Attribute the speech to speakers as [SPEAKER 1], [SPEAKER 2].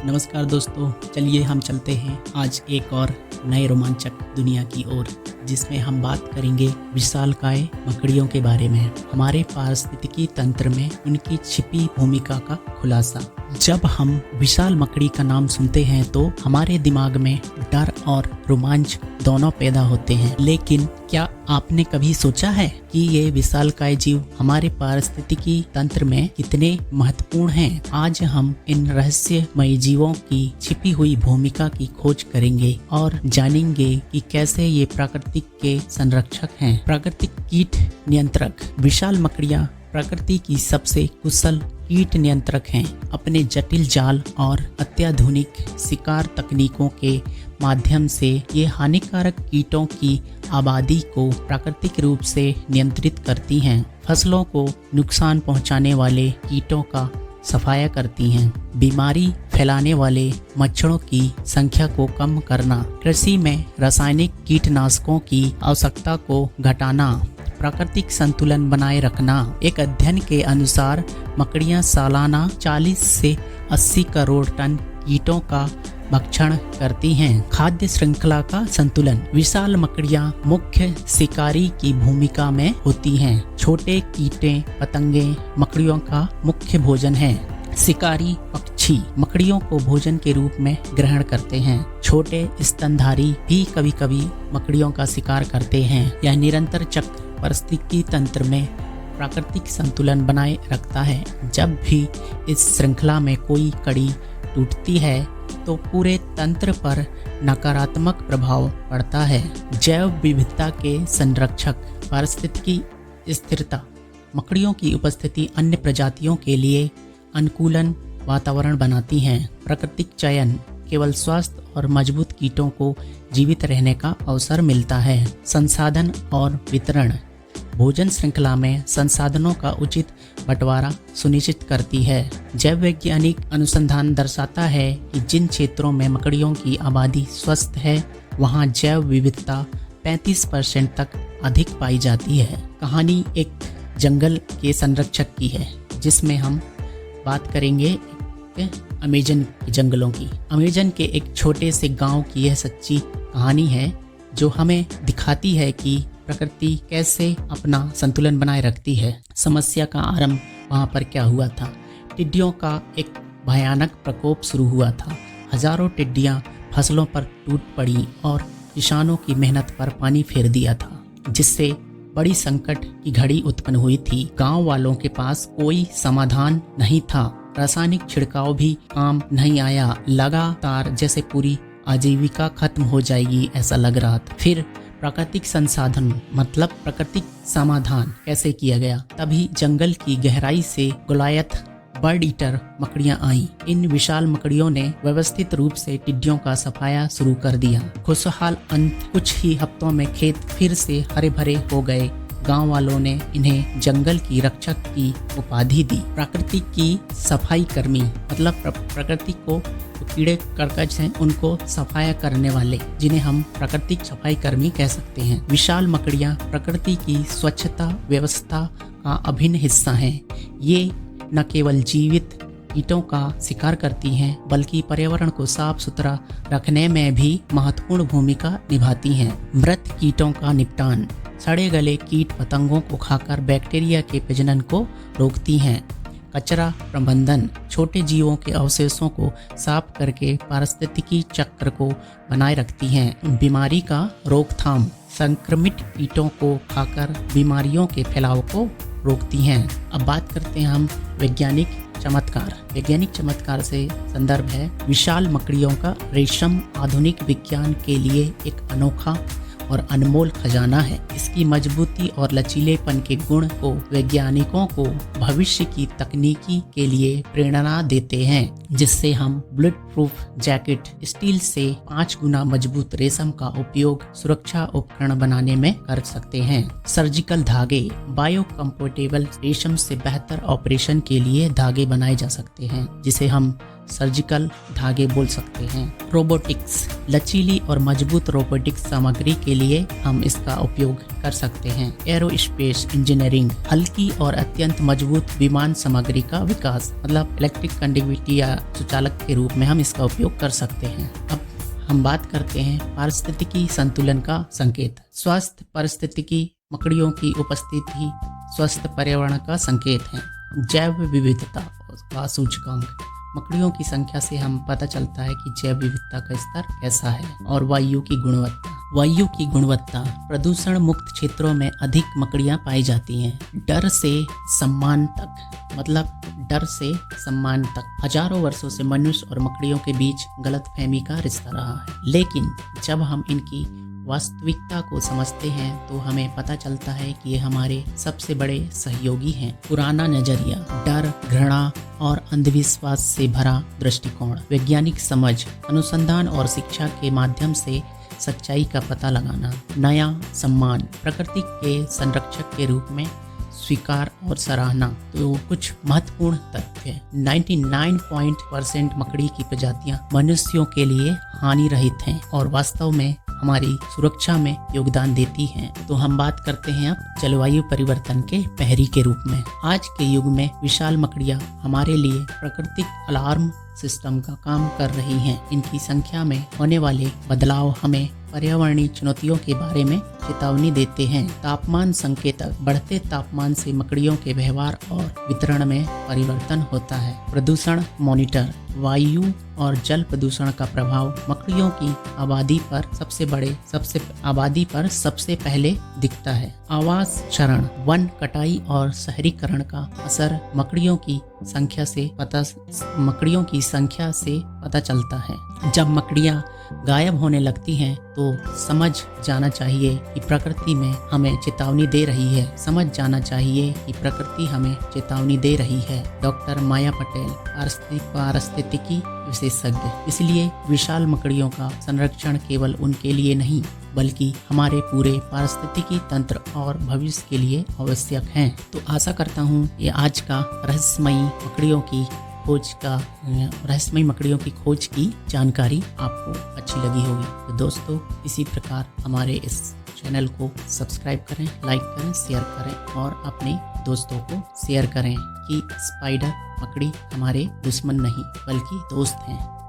[SPEAKER 1] नमस्कार दोस्तों, चलिए हम चलते हैं आज एक और नए रोमांचक दुनिया की ओर, जिसमें हम बात करेंगे विशालकाय मकड़ियों के बारे में। हमारे पारिस्थितिकी तंत्र में उनकी छिपी भूमिका का खुलासा। जब हम विशाल मकड़ी का नाम सुनते हैं तो हमारे दिमाग में डर और रोमांच दोनों पैदा होते हैं, लेकिन क्या आपने कभी सोचा है कि ये विशालकाय जीव हमारे पारिस्थितिकी तंत्र में कितने महत्वपूर्ण हैं? आज हम इन रहस्यमयी जीवों की छिपी हुई भूमिका की खोज करेंगे और जानेंगे कि कैसे ये प्राकृतिक के संरक्षक हैं। प्राकृतिक कीट नियंत्रक। विशाल मकड़ियाँ प्रकृति की सबसे कुशल कीट नियंत्रक हैं। अपने जटिल जाल और अत्याधुनिक शिकार तकनीकों के माध्यम से ये हानिकारक कीटों की आबादी को प्राकृतिक रूप से नियंत्रित करती हैं। फसलों को नुकसान पहुंचाने वाले कीटों का सफाया करती हैं। बीमारी फैलाने वाले मच्छरों की संख्या को कम करना। कृषि में रासायनिक कीटनाशकों की आवश्यकता को घटाना। प्राकृतिक संतुलन बनाए रखना। एक अध्ययन के अनुसार मकड़ियां सालाना 40 से 80 करोड़ टन कीटों का भक्षण करती हैं। खाद्य श्रृंखला का संतुलन। विशाल मकड़ियां मुख्य शिकारी की भूमिका में होती हैं। छोटे कीटे पतंगे मकड़ियों का मुख्य भोजन है। शिकारी पक्षी मकड़ियों को भोजन के रूप में ग्रहण करते हैं। छोटे स्तनधारी भी कभी कभी मकड़ियों का शिकार करते हैं। यह निरंतर चक्र पारिस्थितिकी तंत्र में प्राकृतिक संतुलन बनाए रखता है। जब भी इस श्रृंखला में कोई कड़ी टूटती है तो पूरे तंत्र पर नकारात्मक प्रभाव पड़ता है। जैव विविधता के संरक्षक। पारिस्थितिकी स्थिरता। मकड़ियों की उपस्थिति अन्य प्रजातियों के लिए अनुकूलन वातावरण बनाती हैं। प्राकृतिक चयन। केवल स्वस्थ और मजबूत कीटों को जीवित रहने का अवसर मिलता है। संसाधन और वितरण। भोजन श्रृंखला में संसाधनों का उचित बंटवारा सुनिश्चित करती है। जैव वैज्ञानिक अनुसंधान दर्शाता है कि जिन क्षेत्रों में मकड़ियों की आबादी स्वस्थ है वहां जैव विविधता 35% तक अधिक पाई जाती है। कहानी एक जंगल के संरक्षक की है, जिसमें हम बात करेंगे अमेजन के जंगलों की। अमेजन के एक छोटे से गांव की यह सच्ची कहानी है, जो हमें दिखाती है कि प्रकृति कैसे अपना संतुलन बनाए रखती है। समस्या का आरंभ वहाँ पर क्या हुआ था? टिड्डियों का एक भयानक प्रकोप शुरू हुआ था। हजारों टिड्डियाँ फसलों पर टूट पड़ी और किसानों की मेहनत पर पानी फेर दिया था, जिससे बड़ी संकट की घड़ी उत्पन्न हुई थी। गांव वालों के पास कोई समाधान नहीं था। रासायनिक छिड़काव भी काम नहीं आया। लगातार जैसे पूरी आजीविका खत्म हो जाएगी ऐसा लग रहा था। फिर प्राकृतिक संसाधन मतलब प्राकृतिक समाधान कैसे किया गया? तभी जंगल की गहराई से गोलायत बर्ड ईटर मकड़ियां आईं। इन विशाल मकड़ियों ने व्यवस्थित रूप से टिड्डियों का सफाया शुरू कर दिया। खुशहाल अंत। कुछ ही हफ्तों में खेत फिर से हरे भरे हो गए। गांव वालों ने इन्हें जंगल की रक्षक की उपाधि दी। प्रकृति की सफाई कर्मी मतलब प्रकृति को कीड़े कर्कश हैं उनको सफाया करने वाले, जिन्हें हम प्राकृतिक सफाई कर्मी कह सकते हैं। विशाल मकड़ियां प्रकृति की स्वच्छता व्यवस्था का अभिन्न हिस्सा हैं। ये न केवल जीवित कीटों का शिकार करती हैं, बल्कि पर्यावरण को साफ सुथरा रखने में भी महत्वपूर्ण भूमिका निभाती हैं। मृत कीटों का निपटान। सड़े गले कीट पतंगों को खाकर बैक्टीरिया के प्रजनन को रोकती हैं। कचरा प्रबंधन। छोटे जीवों के अवशेषों को साफ करके पारिस्थितिकी चक्र को बनाए रखती हैं। बीमारी का रोकथाम। संक्रमित कीटों को खाकर बीमारियों के फैलाव को रोकती हैं। अब बात करते हैं हम वैज्ञानिक चमत्कार। वैज्ञानिक चमत्कार से संदर्भ है विशाल मकड़ियों का रेशम आधुनिक विज्ञान के लिए एक अनोखा और अनमोल खजाना है। इसकी मजबूती और लचीलेपन के गुण को वैज्ञानिकों को भविष्य की तकनीकी के लिए प्रेरणा देते हैं, जिससे हम बुलेट प्रूफ जैकेट, स्टील से 5 गुना मजबूत रेशम का उपयोग सुरक्षा उपकरण बनाने में कर सकते हैं। सर्जिकल धागे। बायोकम्पोर्टेबल रेशम से बेहतर ऑपरेशन के लिए धागे बनाए जा सकते हैं, जिसे हम सर्जिकल धागे बोल सकते हैं। रोबोटिक्स, लचीली और मजबूत रोबोटिक्स सामग्री के लिए हम इसका उपयोग कर सकते हैं। एरोस्पेस इंजीनियरिंग, हल्की और अत्यंत मजबूत विमान सामग्री का विकास, मतलब इलेक्ट्रिक कंडक्टिविटी या सुचालक के रूप में हम इसका उपयोग कर सकते हैं। अब हम बात करते हैं पारिस्थितिकी संतुलन का संकेत। स्वस्थ पारिस्थितिकी मकड़ियों की उपस्थिति स्वस्थ पर्यावरण का संकेत है। जैव विविधता का सूचकांक, मकड़ियों की संख्या से हम पता चलता है कि जैव विविधता का स्तर कैसा है। और वायु की गुणवत्ता, प्रदूषण मुक्त क्षेत्रों में अधिक मकड़ियां पाई जाती हैं। डर से सम्मान तक, हजारों वर्षों से मनुष्य और मकड़ियों के बीच गलतफहमी का रिश्ता रहा है, लेकिन जब हम इनकी वास्तविकता को समझते हैं तो हमें पता चलता है कि ये हमारे सबसे बड़े सहयोगी हैं। पुराना नजरिया, डर, घृणा और अंधविश्वास से भरा दृष्टिकोण, वैज्ञानिक समझ, अनुसंधान और शिक्षा के माध्यम से सच्चाई का पता लगाना। नया सम्मान, प्रकृति के संरक्षक के रूप में स्वीकार और सराहना। तो कुछ महत्वपूर्ण तथ्य, 99% मकड़ी की प्रजातियां मनुष्यों के लिए हानि रहित हैं और वास्तव में हमारी सुरक्षा में योगदान देती हैं। तो हम बात करते हैं अब जलवायु परिवर्तन के प्रहरी के रूप में। आज के युग में विशाल मकड़ियां हमारे लिए प्राकृतिक अलार्म सिस्टम का काम कर रही हैं। इनकी संख्या में होने वाले बदलाव हमें पर्यावरणीय चुनौतियों के बारे में चेतावनी देते हैं। तापमान संकेतक, बढ़ते तापमान से मकड़ियों के व्यवहार और वितरण में परिवर्तन होता है। प्रदूषण मॉनिटर, वायु और जल प्रदूषण का प्रभाव मकड़ियों की आबादी पर सबसे पहले दिखता है। आवास क्षरण, वन कटाई और शहरीकरण का असर मकड़ियों की संख्या से पता चलता है। जब मकड़ियां गायब होने लगती हैं तो समझ जाना चाहिए कि प्रकृति हमें चेतावनी दे रही है। डॉक्टर माया पटेल, पारिस्थितिकी विशेषज्ञ। इसलिए विशाल मकड़ियों का संरक्षण केवल उनके लिए नहीं बल्कि हमारे पूरे पारिस्थितिकी तंत्र और भविष्य के लिए आवश्यक है। तो आशा करता हूँ ये आज का रहस्यमयी मकड़ियों की खोज की जानकारी आपको अच्छी लगी होगी। तो दोस्तों, इसी प्रकार हमारे इस चैनल को सब्सक्राइब करें, लाइक करें, शेयर करें और अपने दोस्तों को शेयर करें कि स्पाइडर, मकड़ी हमारे दुश्मन नहीं बल्कि दोस्त हैं।